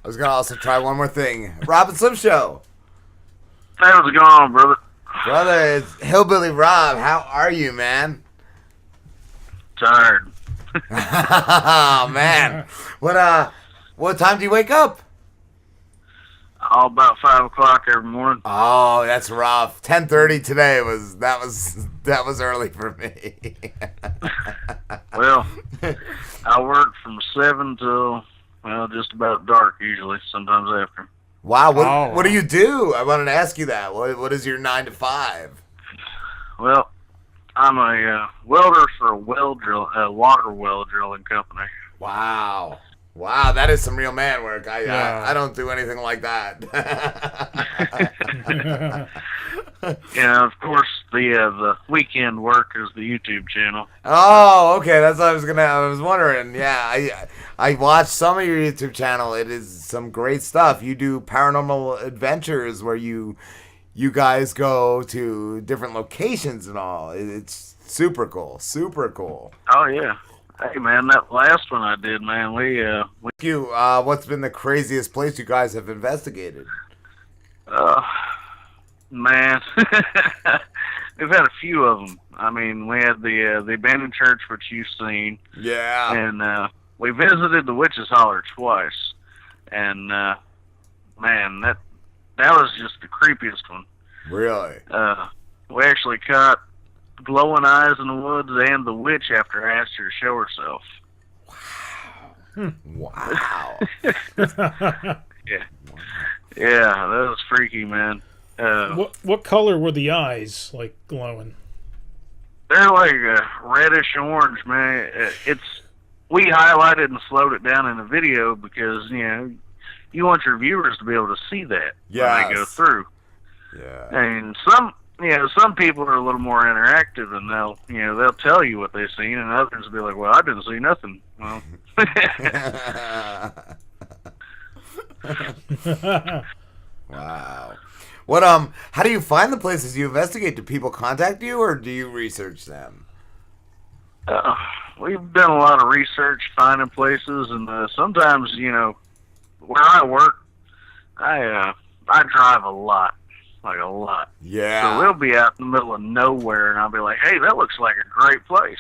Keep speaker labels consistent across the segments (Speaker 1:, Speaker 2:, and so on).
Speaker 1: I was gonna also try one more thing. Rob and Slim Show.
Speaker 2: Hey, what's going on, brother?
Speaker 1: Brother, it's Hillbilly Rob. How are you, man?
Speaker 2: Tired.
Speaker 1: Oh, man. What time do you wake up?
Speaker 2: All about 5 o'clock every morning.
Speaker 1: Oh, that's rough. 10:30 today was early for me.
Speaker 2: Well, I work from 7 till, well, just about dark usually, sometimes after.
Speaker 1: Wow, what do you do? I wanted to ask you that. What is your 9 to 5?
Speaker 2: Well, I'm a welder for a water well drilling company.
Speaker 1: Wow, that is some real man work. I don't do anything like that.
Speaker 2: Yeah, of course, the weekend work is the YouTube channel.
Speaker 1: Oh, okay. That's what I was wondering. Yeah, I watched some of your YouTube channel. It is some great stuff. You do paranormal adventures where you guys go to different locations and all. It's super cool. Super cool.
Speaker 2: Oh yeah. Hey man, that last one I did, man.
Speaker 1: What's been the craziest place you guys have investigated?
Speaker 2: Man, we've had a few of them. I mean, we had the abandoned church, which you've seen.
Speaker 1: Yeah.
Speaker 2: And we visited the Witch's Holler twice. And man, that was just the creepiest one.
Speaker 1: Really?
Speaker 2: We actually caught glowing eyes in the woods and the witch after I asked her to show herself.
Speaker 1: Wow.
Speaker 2: Yeah. Yeah, that was freaky, man.
Speaker 3: What color were the eyes, like, glowing?
Speaker 2: They're like reddish orange, man. We highlighted and slowed it down in the video because you want your viewers to be able to see that when they go through.
Speaker 1: Yeah.
Speaker 2: And some people are a little more interactive and they'll tell you what they've seen, and others will be like, "Well, I didn't see nothing." Well.
Speaker 1: Wow. How do you find the places you investigate? Do people contact you, or do you research them?
Speaker 2: We've done a lot of research, finding places, and sometimes, where I work, I drive a lot, like a lot.
Speaker 1: Yeah.
Speaker 2: So we'll be out in the middle of nowhere, and I'll be like, "Hey, that looks like a great place."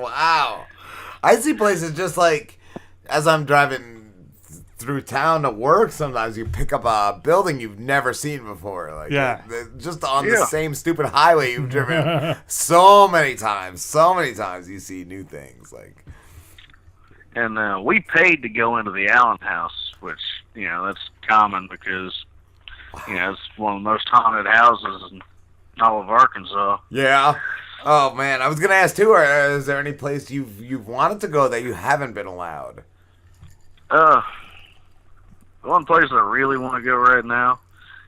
Speaker 1: Wow. I see places just like as I'm driving through town to work, sometimes you pick up a building you've never seen before. Like, just on the same stupid highway you've driven so many times you see new things. Like,
Speaker 2: and we paid to go into the Allen House, which, that's common because, it's one of the most haunted houses in all of Arkansas.
Speaker 1: Yeah. Oh, man. I was going to ask, too, is there any place you've wanted to go that you haven't been allowed?
Speaker 2: One place I really want to go right now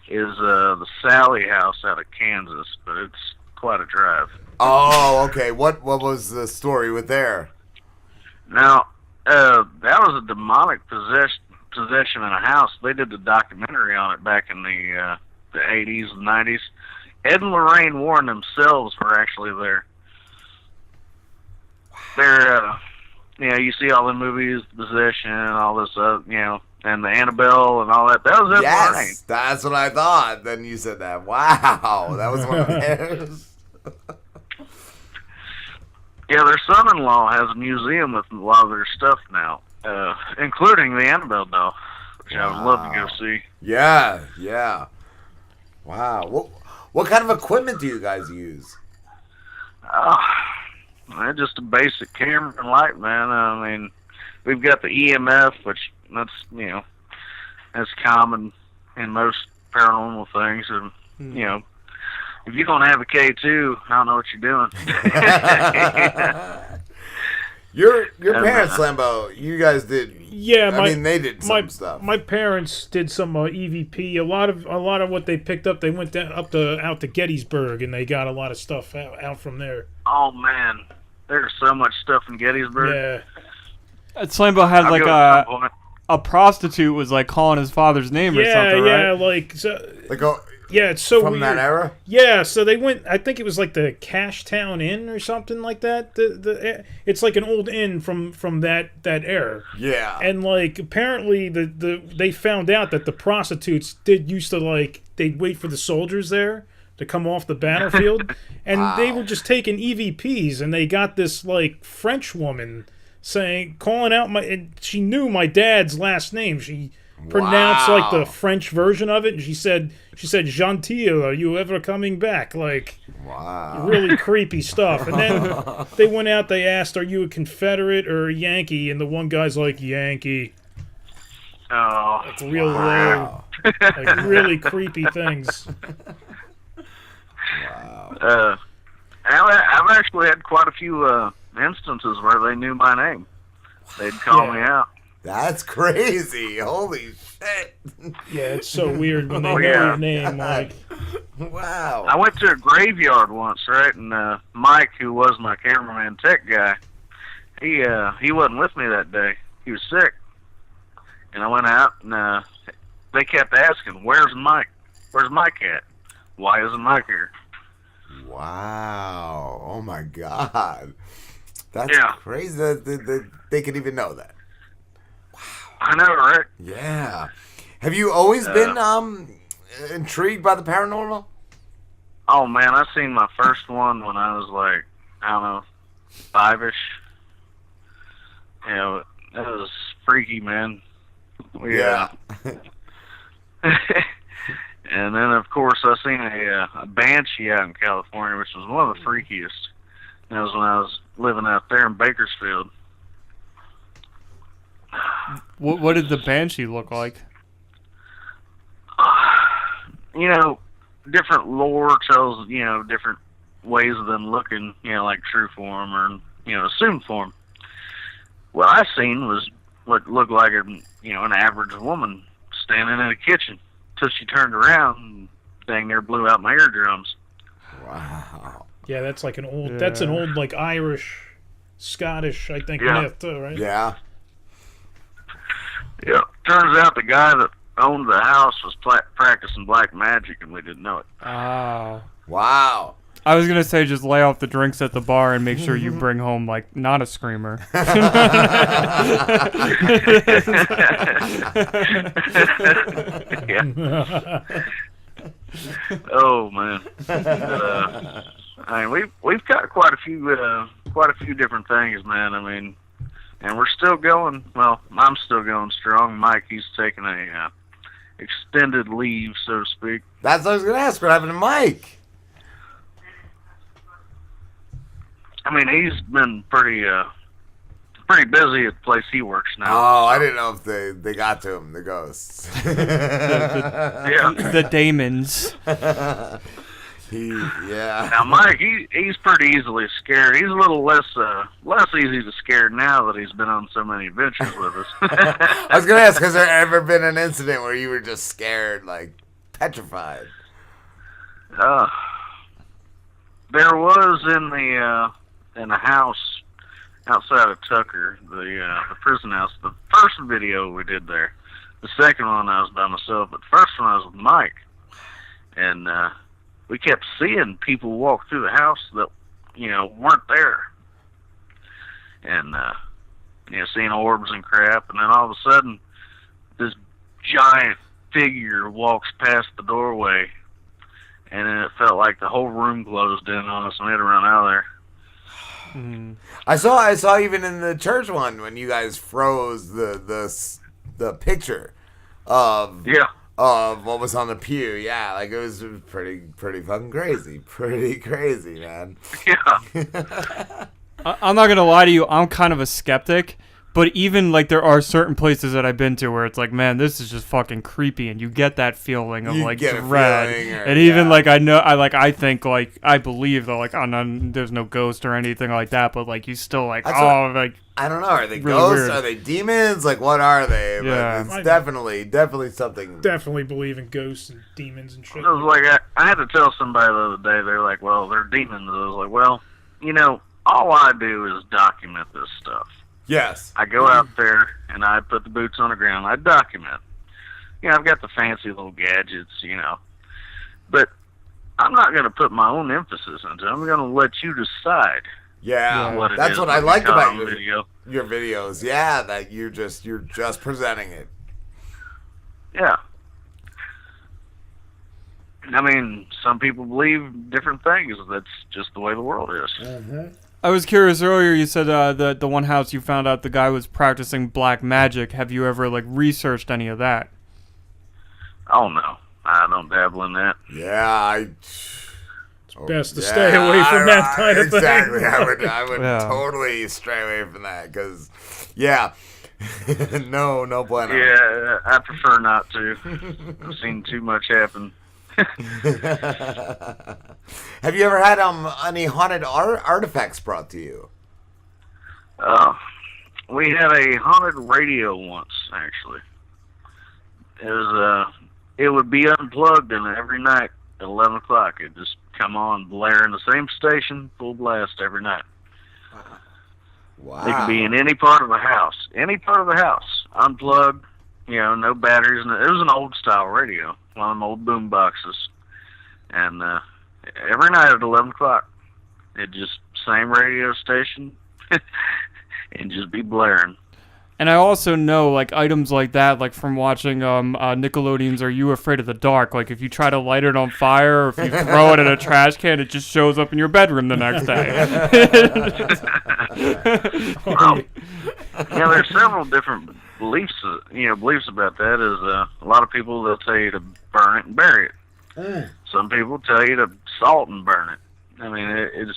Speaker 2: is the Sally House out of Kansas, but it's quite a drive.
Speaker 1: Oh, okay. What was the story with there?
Speaker 2: Now, that was a demonic possession in a house. They did the documentary on it back in the 80s and 90s. Ed and Lorraine Warren themselves were actually there. They're, you see all the movies, Possession, and all this, and the Annabelle and all that. That was Ed and Lorraine.
Speaker 1: Yes, that's what I thought. Then you said that. Wow, that was one of theirs.
Speaker 2: Yeah, their son-in-law has a museum with a lot of their stuff now, including the Annabelle doll, which I would love to go see.
Speaker 1: Yeah. Wow. What kind of equipment do you guys use?
Speaker 2: Just a basic camera and light, man. I mean, we've got the EMF, which that's common in most paranormal things. And, if you don't have a K2, I don't know what you're doing.
Speaker 1: Your parents, Lambo, you guys did.
Speaker 3: Yeah,
Speaker 1: they did some stuff.
Speaker 3: My parents did some EVP. A lot of what they picked up, they went down out to Gettysburg, and they got a lot of stuff out from there.
Speaker 2: Oh man, there's so much stuff in Gettysburg.
Speaker 3: Yeah.
Speaker 4: Slambo had a prostitute was like calling his father's name or something, right?
Speaker 3: Yeah, like so. Yeah, it's so
Speaker 1: from
Speaker 3: weird.
Speaker 1: that era.
Speaker 3: Yeah, so they went. I think it was like the Cashtown Inn or something like that. It's like an old inn from that era.
Speaker 1: Yeah.
Speaker 3: And like apparently they found out that the prostitutes used to like they'd wait for the soldiers there to come off the battlefield, and they were just taking EVPs, and they got this like French woman calling out and she knew my dad's last name. She pronounced like the French version of it, and she said "Gentil, are you ever coming back?" Like, really creepy stuff. And then they went out. They asked, "Are you a Confederate or a Yankee?" And the one guy's like, "Yankee."
Speaker 2: Oh,
Speaker 3: like real low, like really creepy things.
Speaker 1: Wow.
Speaker 2: I've actually had quite a few instances where they knew my name. They'd call me out.
Speaker 1: That's crazy. Holy shit.
Speaker 3: Yeah, it's so weird when they know your name. Like,
Speaker 1: wow.
Speaker 2: I went to a graveyard once, right? And Mike, who was my cameraman tech guy, he wasn't with me that day. He was sick. And I went out, and they kept asking, "Where's Mike? Where's Mike at? Why isn't Mike here?"
Speaker 1: Wow. Oh, my God. That's crazy that they could even know that.
Speaker 2: I know, right?
Speaker 1: Yeah. Have you always been intrigued by the paranormal?
Speaker 2: Oh, man, I seen my first one when I was like, I don't know, 5-ish. You know, it was freaky, man.
Speaker 1: Yeah.
Speaker 2: And then, of course, I seen a banshee out in California, which was one of the freakiest. And that was when I was living out there in Bakersfield.
Speaker 4: What did the banshee look like?
Speaker 2: You know, different lore tells, you know, different ways of them looking, you know, like true form or, you know, assumed form. What I seen was what looked like an average woman standing in a kitchen till she turned around and dang near blew out my eardrums.
Speaker 1: Wow.
Speaker 3: Yeah, that's like an old like Irish, Scottish, I think, myth too, right?
Speaker 1: Yeah.
Speaker 2: Yeah. Turns out the guy that owned the house was practicing black magic, and we didn't know it.
Speaker 4: Oh.
Speaker 1: Wow.
Speaker 4: I was gonna say just lay off the drinks at the bar and make sure you bring home like not a screamer.
Speaker 2: Oh man. I mean, we've got quite a few different things, man. I mean, and we're still going. Well, I'm still going strong. Mike, he's taking a extended leave, so to speak.
Speaker 1: That's what I was going to ask. What happened to Mike?
Speaker 2: I mean, he's been pretty busy at the place he works now.
Speaker 1: Oh, I didn't know if they got to him, the ghosts.
Speaker 4: The daemons.
Speaker 1: Now,
Speaker 2: Mike, he's pretty easily scared. He's a little less easy to scare now that he's been on so many adventures with us.
Speaker 1: I was going to ask, has there ever been an incident where you were just scared, like petrified?
Speaker 2: There was in the house outside of Tucker, the prison house. The first video we did there. The second one I was by myself, but the first one I was with Mike, and we kept seeing people walk through the house that weren't there, and seeing orbs and crap, and then all of a sudden this giant figure walks past the doorway, and then it felt like the whole room closed in on us and we had to run out of there.
Speaker 1: I saw even in the church one when you guys froze the picture of what was on the pew. Yeah, like it was pretty fucking crazy. Pretty crazy, man.
Speaker 2: Yeah.
Speaker 4: I'm not gonna lie to you, I'm kind of a skeptic. But even, like, there are certain places that I've been to where it's like, man, this is just fucking creepy, and you get that feeling of, like, dread. And even, like, I believe, though, like, oh, no, there's no ghost or anything like that, but, like, you still, like, I
Speaker 1: don't know, are they
Speaker 4: really
Speaker 1: ghosts?
Speaker 4: Weird.
Speaker 1: Are they demons? Like, what are they?
Speaker 4: Yeah.
Speaker 1: But it's definitely something.
Speaker 3: Definitely believe in ghosts and demons and shit.
Speaker 2: I was like, I had to tell somebody the other day, they're like, well, they're demons. I was like, well, all I do is document this stuff.
Speaker 1: Yes.
Speaker 2: I go out there and I put the boots on the ground. I document. I've got the fancy little gadgets, But I'm not going to put my own emphasis into it. I'm going to let you decide.
Speaker 1: Yeah, that's what I like about your videos. Yeah, that you're just presenting it.
Speaker 2: Yeah. I mean, some people believe different things. That's just the way the world is.
Speaker 1: Mm-hmm.
Speaker 4: I was curious earlier. You said the one house you found out the guy was practicing black magic. Have you ever researched any of that?
Speaker 2: Oh no, I don't dabble in that.
Speaker 1: Yeah,
Speaker 3: best to stay away from that kind of thing.
Speaker 1: Exactly. I would totally stray away from that because, no bueno.
Speaker 2: Yeah, I prefer not to. I've seen too much happen.
Speaker 1: Have you ever had any haunted artifacts brought to you?
Speaker 2: We had a haunted radio once, actually. It would be unplugged, and every night at 11 o'clock, it'd just come on, blaring the same station, full blast every night.
Speaker 1: Wow.
Speaker 2: It could be in any part of the house. Any part of the house. Unplugged, no batteries. It was an old style radio, one of them old boom boxes. And every night at 11 o'clock, it just, same radio station, and just be blaring.
Speaker 4: And I also know, items like that, from watching Nickelodeon's Are You Afraid of the Dark? If you try to light it on fire or if you throw it in a trash can, it just shows up in your bedroom the next day.
Speaker 2: There's several different beliefs about that. Is a lot of people, they'll tell you to burn it and bury it. Some people tell you to salt and burn it. I mean, it's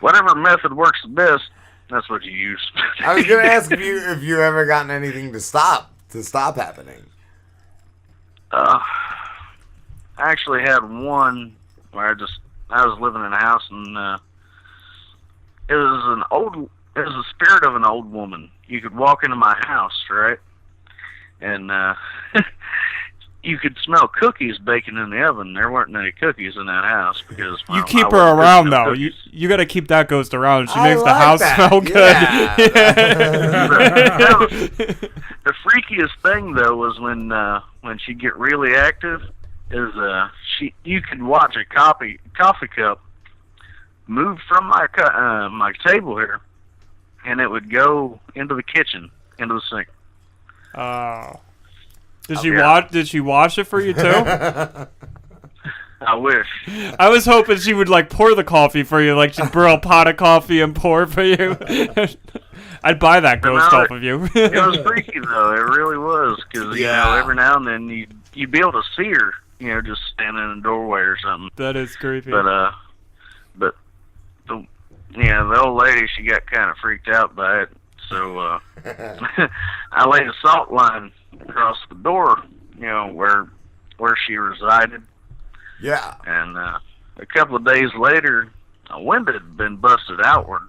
Speaker 2: whatever method works the best. That's what you use.
Speaker 1: I was going to ask if you ever gotten anything to stop happening.
Speaker 2: I actually had one where I was living in a house, and it was the spirit of an old woman. You could walk into my house, right, and you could smell cookies baking in the oven. There weren't any cookies in that house because
Speaker 4: you keep her around though. You got to keep that ghost around. She makes the house smell good.
Speaker 1: Yeah.
Speaker 2: The freakiest thing though was when she'd get really active. You could watch a coffee cup move from my table here, and it would go into the kitchen, into the sink.
Speaker 4: Oh. Did she wash it for you too?
Speaker 2: I wish.
Speaker 4: I was hoping she would pour the coffee for you, she'd brew a pot of coffee and pour it for you. I'd buy that ghost off of you.
Speaker 2: It was freaky though, it really was, because every now and then you'd be able to see her, just standing in a doorway or something.
Speaker 4: That is creepy.
Speaker 2: But the old lady, she got kind of freaked out by it, so I laid a salt line across the door, where she resided.
Speaker 1: Yeah.
Speaker 2: And a couple of days later, a window had been busted outward,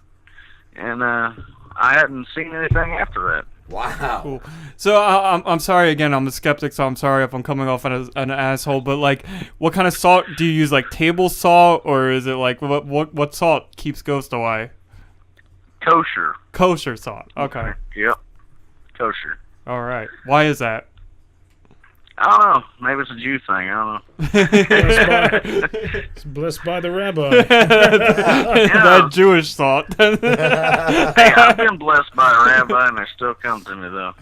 Speaker 2: and I hadn't seen anything after that.
Speaker 1: Wow.
Speaker 4: Cool. So I'm sorry again. I'm a skeptic, so I'm sorry if I'm coming off as an asshole. But what kind of salt do you use? Table salt, or is it what salt keeps ghosts away?
Speaker 2: Kosher.
Speaker 4: Kosher salt. Okay.
Speaker 2: Yep. Kosher.
Speaker 4: All right. Why is that?
Speaker 2: I don't know. Maybe it's a Jew thing. I don't know.
Speaker 3: It's blessed by the rabbi.
Speaker 4: That Jewish salt.
Speaker 2: Hey, I've been blessed by a rabbi, and they still come to me, though.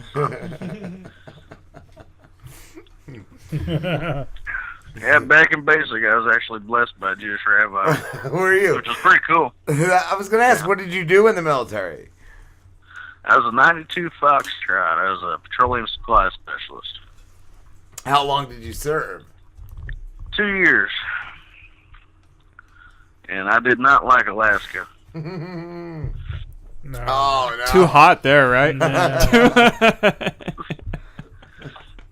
Speaker 2: Yeah, back in basic, I was actually blessed by a Jewish rabbi.
Speaker 1: Who are you?
Speaker 2: Which was pretty cool.
Speaker 1: I was going to ask, what did you do in the military?
Speaker 2: I was a 92 Foxtrot. I was a petroleum supply specialist.
Speaker 1: How long did you serve?
Speaker 2: 2 years. And I did not like Alaska.
Speaker 3: No.
Speaker 1: Oh, no.
Speaker 4: Too hot there, right?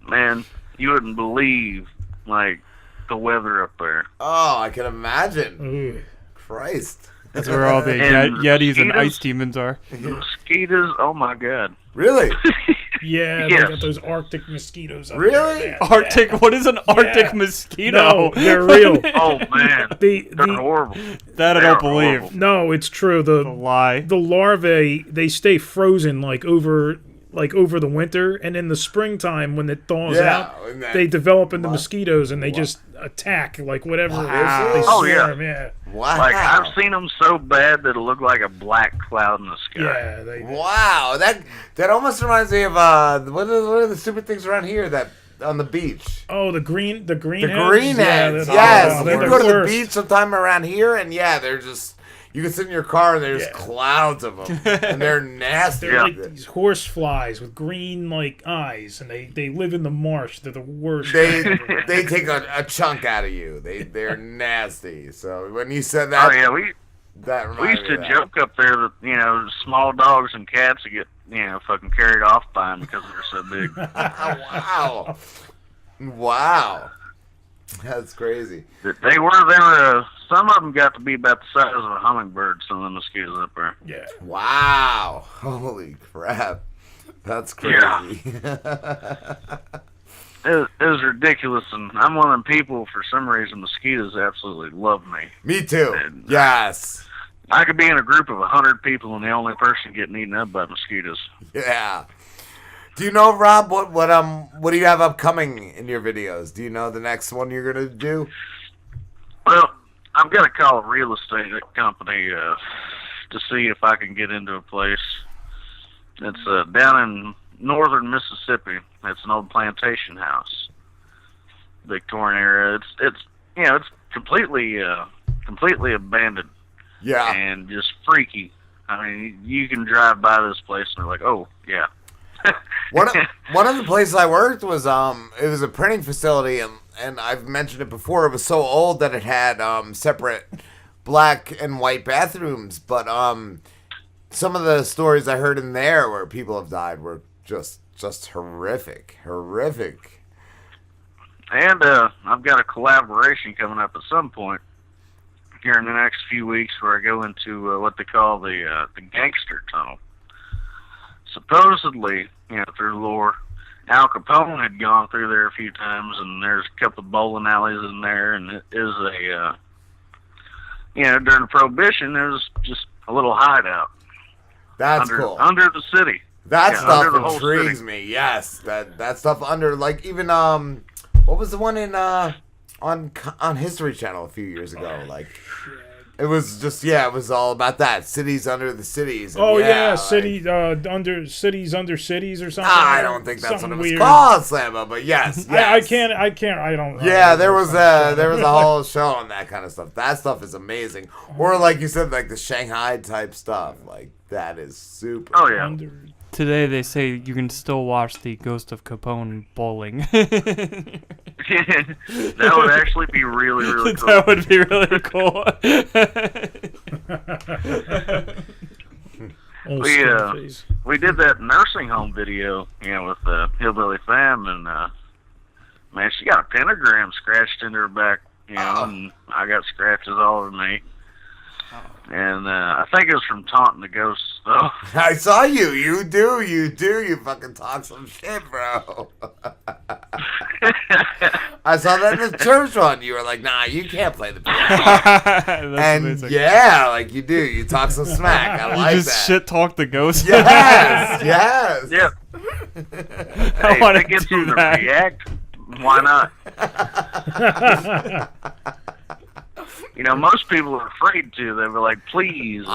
Speaker 2: Man, you wouldn't believe, the weather up there.
Speaker 1: Oh, I can imagine.
Speaker 3: Ooh.
Speaker 1: Christ.
Speaker 4: That's where all the Yetis and ice demons are.
Speaker 2: Mosquitoes, oh my God.
Speaker 1: Really?
Speaker 3: Yeah,
Speaker 2: Yes.
Speaker 3: they got those Arctic mosquitoes up
Speaker 1: Really?
Speaker 3: there.
Speaker 4: Arctic? What is an Arctic mosquito?
Speaker 3: No, they're real.
Speaker 2: Oh man,
Speaker 3: The
Speaker 2: they're horrible.
Speaker 4: That I don't believe.
Speaker 2: Horrible.
Speaker 3: No, it's true. The
Speaker 4: lie.
Speaker 3: larvae, they stay frozen over like over the winter, and in the springtime when it thaws out, they develop into mosquitoes and they just attack like whatever they swarm. Yeah.
Speaker 2: Wow. Like I've seen them so bad that it looked like a black cloud in the sky.
Speaker 3: Yeah.
Speaker 1: Wow. That almost reminds me of what are the stupid things around here that on the beach?
Speaker 3: Oh, the green
Speaker 1: heads.
Speaker 3: Yes.
Speaker 1: You can go to the beach sometime around here, and they're just. You can sit in your car and there's clouds of them, and they're nasty.
Speaker 3: They're like these horse flies with green like eyes, and they live in the marsh. They're the worst.
Speaker 1: They take a chunk out of you. They're nasty. So when you said that,
Speaker 2: we used to joke up there that small dogs and cats would get fucking carried off by them because they're so big.
Speaker 1: Wow. That's crazy.
Speaker 2: They were some of them got to be about the size of a hummingbird, some of the mosquitoes up there.
Speaker 3: Yeah.
Speaker 1: Wow. Holy crap. That's crazy.
Speaker 2: Yeah. It was ridiculous, and I'm one of them people, for some reason, mosquitoes absolutely love me.
Speaker 1: Me too. And yes.
Speaker 2: I could be in a group of 100 people, and the only person getting eaten up by mosquitoes.
Speaker 1: Yeah. Do you know, Rob, what do you have upcoming in your videos? Do you know the next one you're going to do?
Speaker 2: Well, I've got to call a real estate company to see if I can get into a place. It's down in northern Mississippi. It's an old plantation house, Victorian era. It's completely abandoned.
Speaker 1: Yeah.
Speaker 2: And just freaky. I mean, you can drive by this place and they're like, oh yeah.
Speaker 1: One of the places I worked was it was a printing facility, and I've mentioned it before. It was so old that it had separate black and white bathrooms, but some of the stories I heard in there where people have died were just horrific.
Speaker 2: And I've got a collaboration coming up at some point here in the next few weeks where I go into what they call the gangster tunnel. Supposedly, through lore, Al Capone had gone through there a few times, and there's a couple of bowling alleys in there, and it is during Prohibition, there was just a little hideout.
Speaker 1: That's cool.
Speaker 2: Under the city.
Speaker 1: That stuff intrigues me. Yes, that stuff under, like, even what was the one in on History Channel a few years ago? Like, it was just it was all about that, cities under the cities. And
Speaker 3: cities under cities or something.
Speaker 1: I don't think that's what it was called, Slambo, but yes.
Speaker 3: I don't.
Speaker 1: Yeah, there was a whole show on that kind of stuff. That stuff is amazing. Or like you said, like the Shanghai type stuff, like that is super.
Speaker 2: Oh yeah.
Speaker 4: Today they say you can still watch the Ghost of Capone bowling.
Speaker 2: That would actually be really, really cool.
Speaker 4: That would be really cool.
Speaker 2: We did that nursing home video, with the Hillbilly Fam, and man, she got a pentagram scratched into her back, and I got scratches all over me. And I think it was from taunting the ghosts, though.
Speaker 1: I saw you. You do. You fucking talk some shit, bro. I saw that in the church one. You were like, nah, you can't play the piano. And amazing. Like you do. You talk some smack. I like that. You just
Speaker 4: shit talk the ghosts.
Speaker 1: Yes.
Speaker 2: Yep.
Speaker 4: I want to
Speaker 2: get
Speaker 4: do
Speaker 2: them
Speaker 4: that.
Speaker 2: To react. Why not? Most people are afraid to. They were like, please,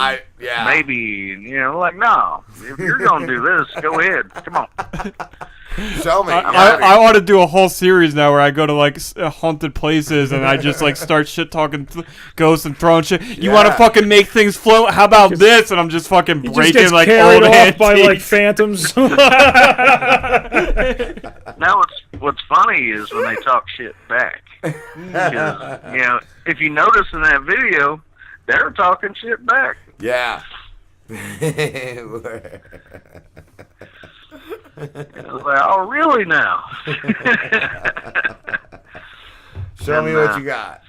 Speaker 2: maybe, like, no. If you're going to do this, go ahead. Come on.
Speaker 1: Show me.
Speaker 4: I want to do a whole series now where I go to, like, haunted places and I just, like, start shit-talking ghosts and throwing shit. You want to fucking make things float? How about this? And I'm just fucking breaking, like, old
Speaker 3: off by, like, phantoms.
Speaker 2: Now, what's funny is when they talk shit back. Because, if you notice in that video, they're talking shit back.
Speaker 1: Yeah.
Speaker 2: Like, oh, really now?
Speaker 1: Show me what you got.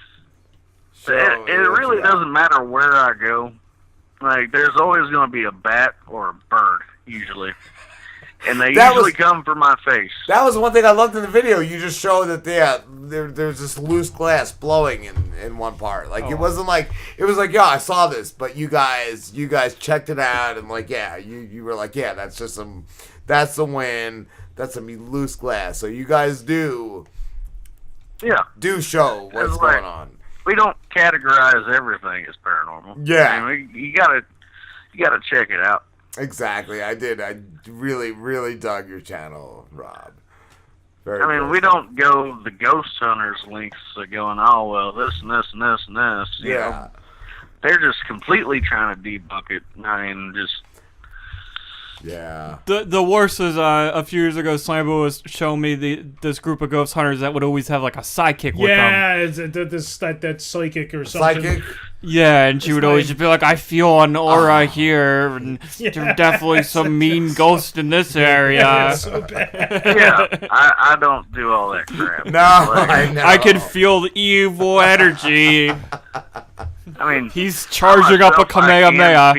Speaker 2: It really doesn't matter where I go. Like, there's always going to be a bat or a bird, usually. And they usually come for my face.
Speaker 1: That was one thing I loved in the video. You just showed that there's this loose glass blowing in one part. Like it wasn't like it was like, I saw this, but you guys checked it out and like you were like, that's just some that's the win. That's gonna be loose glass. So you guys do show what's going on.
Speaker 2: We don't categorize everything as paranormal.
Speaker 1: Yeah,
Speaker 2: I mean, you gotta check it out.
Speaker 1: Exactly, I did. I really, really dug your channel, Rob.
Speaker 2: We don't go the ghost hunters links going, oh, well, this and this and this and this. You know, they're just completely trying to debunk it. I mean, just...
Speaker 1: Yeah.
Speaker 4: The worst is a few years ago, Slambo was showing me this group of ghost hunters that would always have like a sidekick with them.
Speaker 3: Yeah, it's that psychic or something. Psychic?
Speaker 4: Yeah, and she would always just be like, I feel an aura here, and there's definitely some mean ghost in this area.
Speaker 3: It's so bad.
Speaker 2: Yeah, I don't do all that crap.
Speaker 1: No, I know.
Speaker 4: I can feel the evil energy.
Speaker 2: I mean,
Speaker 4: he's charging up a Kamehameha.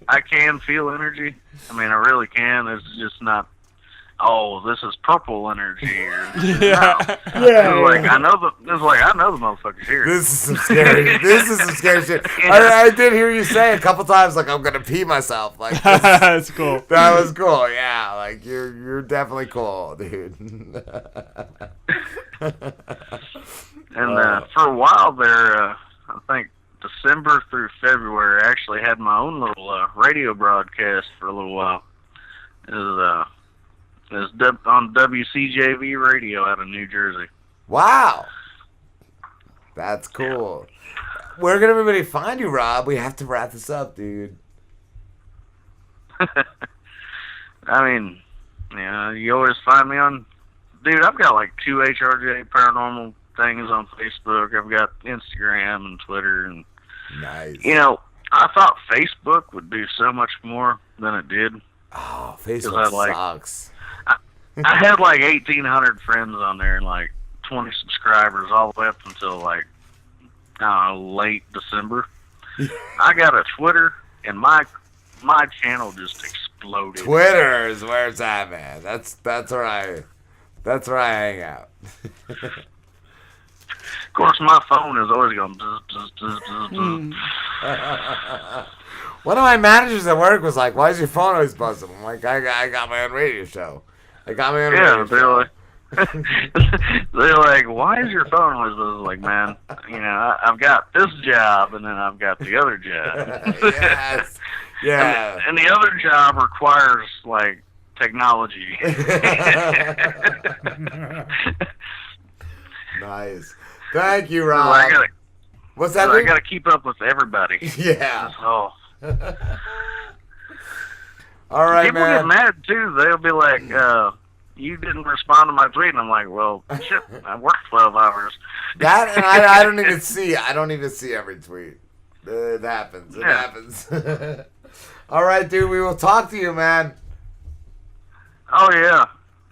Speaker 2: I can feel energy. I mean, I really can. It's just not, oh, this is purple energy. Or, I know the motherfucker's here.
Speaker 1: This is some scary shit. I did hear you say a couple times, like, I'm gonna pee myself. Like,
Speaker 4: that's cool.
Speaker 1: That was cool. Yeah, like you're definitely cool, dude.
Speaker 2: And for a while there, I think December through February, I actually had my own little radio broadcast for a little while. It was on WCJV radio out of New Jersey.
Speaker 1: Wow. That's cool. Yeah. Where can everybody find you, Rob? We have to wrap this up, dude.
Speaker 2: I mean, you always find me on... Dude, I've got like 2 HRJ paranormal things on Facebook. I've got Instagram and Twitter. And
Speaker 1: nice.
Speaker 2: I thought Facebook would do so much more than it did.
Speaker 1: Oh, Facebook sucks.
Speaker 2: I had like 1,800 friends on there and like 20 subscribers all the way up until like, late December. I got a Twitter and my channel just exploded.
Speaker 1: Twitter is where it's at, man. That's where I hang out.
Speaker 2: Of course, my phone is always going bzz, bzz, bzz, bzz, bzz.
Speaker 1: One of my managers at work was like, "Why is your phone always buzzing?" I'm like, "I got my own radio show. I got my own radio show."
Speaker 2: They're like, "Why is your phone always buzzing?" Like, man, I've got this job and then I've got the other job.
Speaker 1: Yes. Yeah.
Speaker 2: And the other job requires like technology.
Speaker 1: Nice. Thank you, Rob. What's that?
Speaker 2: I got to keep up with everybody.
Speaker 1: Yeah.
Speaker 2: Oh.
Speaker 1: All right,
Speaker 2: people
Speaker 1: man.
Speaker 2: get mad too. They'll be like, "You didn't respond to my tweet," and I'm like, "Well, shit, I worked 12 hours."
Speaker 1: That and I don't even see. I don't even see every tweet. It happens. It happens. All right, dude. We will talk to you, man.
Speaker 2: Oh yeah.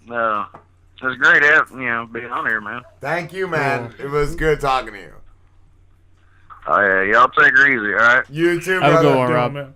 Speaker 2: It was great, being on here, man.
Speaker 1: Thank you, man. It was good talking to you.
Speaker 2: Oh yeah, y'all take her easy, all right?
Speaker 1: You too,
Speaker 4: brother.
Speaker 1: Have a
Speaker 4: good one, Rob.